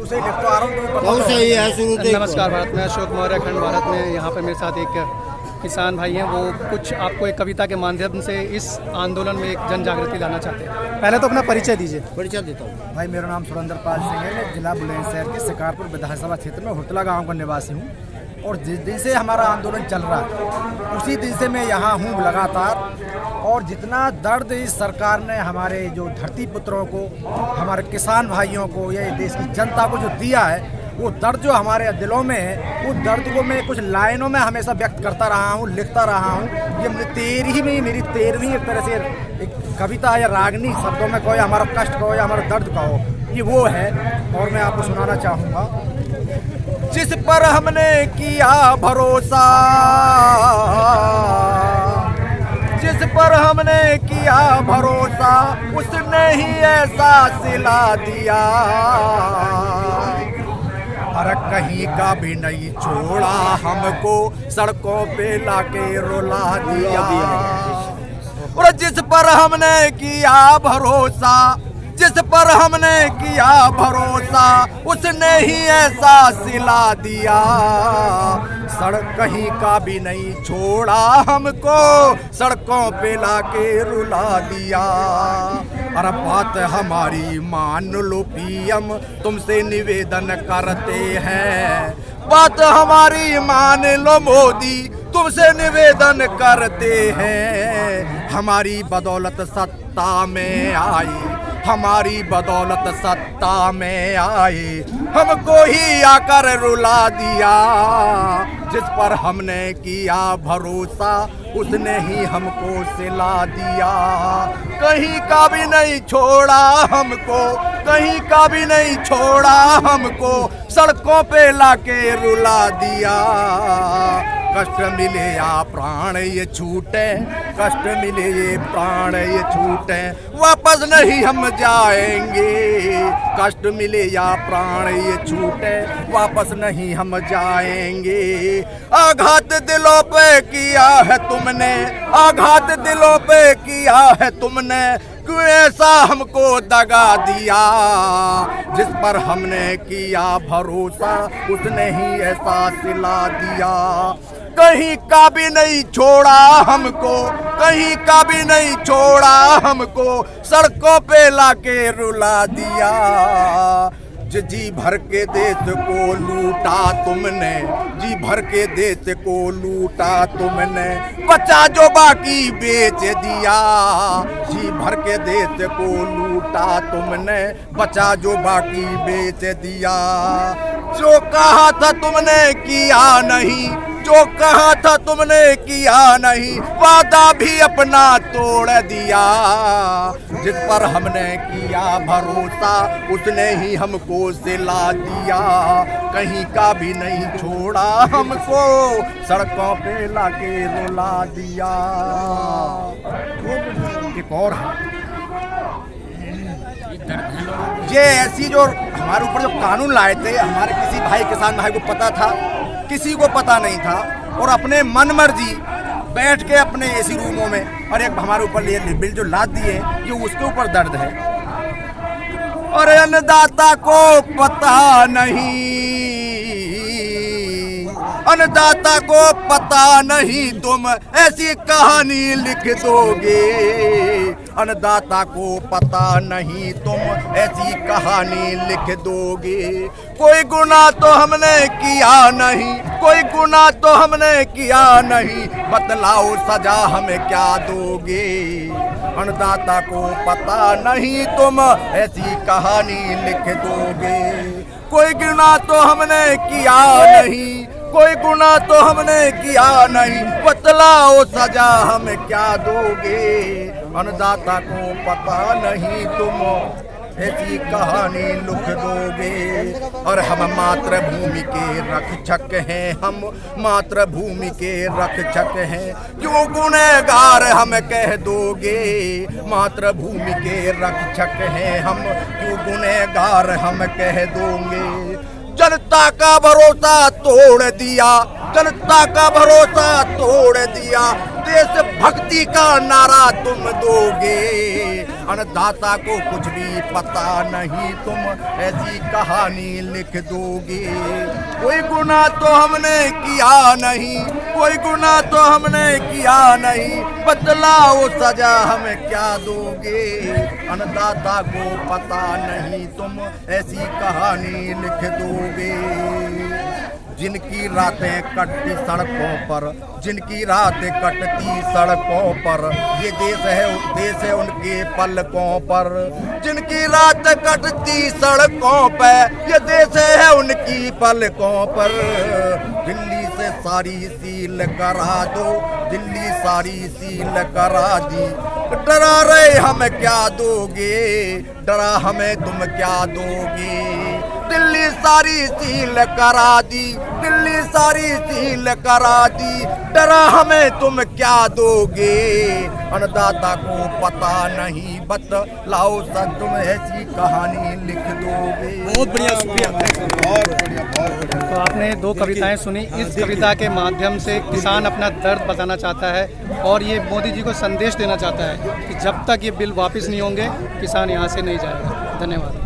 शुरू से ही लिखता आ रहा हूँ। बहुत सही है शुरू से। नमस्कार भारत में, अशोक मौर्य खंड भारत में। यहाँ पे मेरे साथ एक किसान भाई हैं, वो कुछ आपको एक कविता के माध्यम से इस आंदोलन में एक जन जागृति लाना चाहते हैं। पहले तो अपना परिचय दीजिए। परिचय देता हूँ। भाई मेरा नाम सुरेंद्र पाल सिंह है, मैं जिला बुलंदशहर के शिकारपुर विधानसभा क्षेत्र में हुटला गांव का निवासी हूँ। और जिस दिन से हमारा आंदोलन चल रहा है उसी दिन से मैं यहाँ हूँ लगातार। और जितना दर्द इस सरकार ने हमारे जो धरती पुत्रों को, हमारे किसान भाइयों को, या देश की जनता को जो दिया है, वो दर्द जो हमारे दिलों में है, वो दर्द को मैं कुछ लाइनों में हमेशा व्यक्त करता रहा हूँ, लिखता रहा हूँ। ये मेरी 13वीं एक तरह से एक कविता या रागनी, शब्दों में कहो या हमारा कष्ट कहो या हमारा दर्द कहो, ये वो है। और मैं आपको सुनाना चाहूँगा। जिस पर हमने किया भरोसा, जिस पर हमने किया भरोसा, उसने ही ऐसा सिला दिया। और कहीं का भी नहीं छोड़ा हमको, सड़कों पे लाके रुला दिया। और जिस पर हमने किया भरोसा, जिस पर हमने किया भरोसा, उसने ही ऐसा सिला दिया। सड़क कहीं का भी नहीं छोड़ा हमको, सड़कों पे लाके रुला दिया। अरे बात हमारी मान लो पीएम, तुमसे निवेदन करते हैं। बात हमारी मान लो मोदी, तुमसे निवेदन करते हैं। हमारी बदौलत सत्ता में आई, हमारी बदौलत सत्ता में आए, हमको ही आकर रुला दिया। जिस पर हमने किया भरोसा, उसने ही हमको सिला दिया। कहीं का भी नहीं छोड़ा हमको, कहीं का भी नहीं छोड़ा हमको, सड़कों पे लाके रुला दिया। कष्ट मिले या प्राण ये छूटे, कष्ट मिले ये प्राण ये छूटे, वापस नहीं हम जाएंगे। कष्ट मिले या प्राण ये छूटे, वापस नहीं हम जाएंगे। आघात दिलों पे किया है तुमने, आघात दिलों पे किया है तुमने, क्यों ऐसा हमको दगा दिया। जिस पर हमने किया भरोसा, उसने ही ऐसा सिला दिया। कहीं का भी नहीं छोड़ा हमको, कहीं का भी नहीं छोड़ा हमको, सड़कों पे लाके रुला दिया। जी भर के देश को लूटा तुमने, जी भर के देश को लूटा तुमने, बचा जो बाकी बेच दिया। जी भर के देश को लूटा तुमने, बचा जो बाकी बेच दिया। जो कहा था तुमने किया नहीं, जो कहा था तुमने किया नहीं, वादा भी अपना तोड़ दिया। जिस पर हमने किया भरोसा, उसने ही हमको सिला दिया। कहीं का भी नहीं छोड़ा हमको, सड़कों पे लाके रुला दिया। एक और ये ऐसी जो हमारे ऊपर जो कानून लाए थे, हमारे किसी भाई किसान भाई को पता था, किसी को पता नहीं था। और अपने मन मर्जी बैठ के अपने एसी रूमों में, और एक हमारे ऊपर ये बिल जो लाद दिए, ये उसके ऊपर दर्द है। और अन्नदाता को पता नहीं, अन्नदाता को पता नहीं, तुम ऐसी कहानी लिख दोगे। अन्नदाता को पता नहीं, तुम ऐसी कहानी लिख दोगे। कोई गुनाह तो हमने किया नहीं, कोई गुनाह तो हमने किया नहीं, बतलाओ सजा हमें क्या दोगे। अन्नदाता को पता नहीं, तुम ऐसी कहानी लिख दोगे। कोई गुनाह तो हमने किया नहीं, कोई गुनाह तो हमने किया नहीं, बतलाओ सजा हमें क्या दोगे। अन्नदाता को पता नहीं, तुम ऐसी कहानी लिख दोगे। और हम मातृभूमि के रक्षक हैं, हम मातृभूमि के रक्षक हैं, क्यों गुनहगार हम कह दोगे। मातृभूमि के रक्षक हैं हम, क्यों गुनहगार हम कह दोगे। जनता का भरोसा तोड़ दिया, जनता का भरोसा तोड़ दिया, देश भक्ति का नारा तुम दोगे, अन्नदाता को कुछ भी पता नहीं तुम ऐसी कहानी लिख दोगे। कोई गुनाह तो हमने किया नहीं, कोई गुनाह तो हमने किया नहीं, बतलाओ सजा हमें क्या दोगे, अन्नदाता को पता नहीं तुम ऐसी कहानी लिख दोगे। जिनकी रातें कटती सड़कों पर, जिनकी रातें कटती सड़कों पर, ये देश है उनके पलकों पर, जिनकी रात कटती सड़कों पे, ये देश है उनकी पलकों पर। दिल्ली से सारी सील करा दो, दिल्ली सारी सील करा दी, डरा रहे हमें क्या दोगे, डरा हमें तुम क्या दोगे। दिल्ली सारी सील करा दी, दिल्ली सारी सील करा दी, डरा हमें तुम क्या दोगे, अन्नदाता को पता नहीं बतलाओ सर तुम ऐसी कहानी लिख दोगे। बहुत बढ़िया, शुक्रिया, बहुत बढ़िया, बहुत बढ़िया। तो आपने दो कविताएं सुनी। इस कविता के माध्यम से किसान अपना दर्द बताना चाहता है और ये मोदी जी को संदेश देना चाहता है कि जब तक ये बिल वापस नहीं होंगे किसान यहाँ से नहीं जाएगा। धन्यवाद।